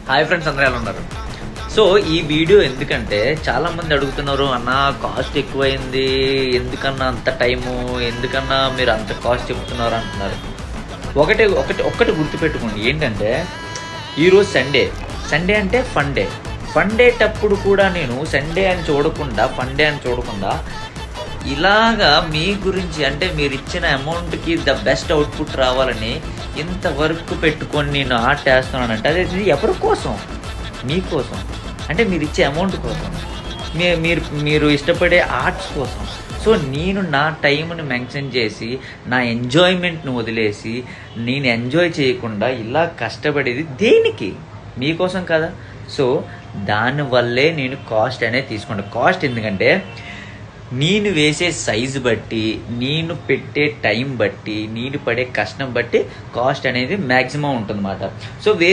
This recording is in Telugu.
హాయ్ ఫ్రెండ్స్, అందరూ ఎలా ఉన్నారు? సో ఈ వీడియో ఎందుకంటే చాలా మంది అడుగుతున్నారు, అన్న కాస్ట్ ఎక్కువైంది, ఎందుకన్నా అంత టైము, ఎందుకన్నా మీరు అంత కాస్ట్ చెప్తున్నారు అంటున్నారు. ఒక్కటి గుర్తుపెట్టుకోండి, ఏంటంటే ఈరోజు సండే అంటే ఫన్ డే టప్పుడు కూడా నేను సండే అని చూడకుండా ఇలాగా మీ గురించి, అంటే మీరు ఇచ్చిన అమౌంట్కి ద బెస్ట్ అవుట్పుట్ రావాలని ఇంత వర్క్ పెట్టుకొని నేను ఆర్ట్ వేస్తున్నానంటే అదే ఎవరి కోసం? మీకోసం, అంటే మీరు ఇచ్చే అమౌంట్ కోసం, మీరు ఇష్టపడే ఆర్ట్స్ కోసం. సో నేను నా టైంని మెన్షన్ చేసి, నా ఎంజాయ్మెంట్ని వదిలేసి, నేను ఎంజాయ్ చేయకుండా ఇలా కష్టపడేది దేనికి? మీకోసం కదా. సో దానివల్లే నేను కాస్ట్ అనేది తీసుకుంటాను. కాస్ట్ ఎందుకంటే నేను వేసే సైజు బట్టి, నేను పెట్టే టైం బట్టి, నేను పడే కష్టం బట్టి కాస్ట్ అనేది మ్యాక్సిమం ఉంటుందన్నమాట. సో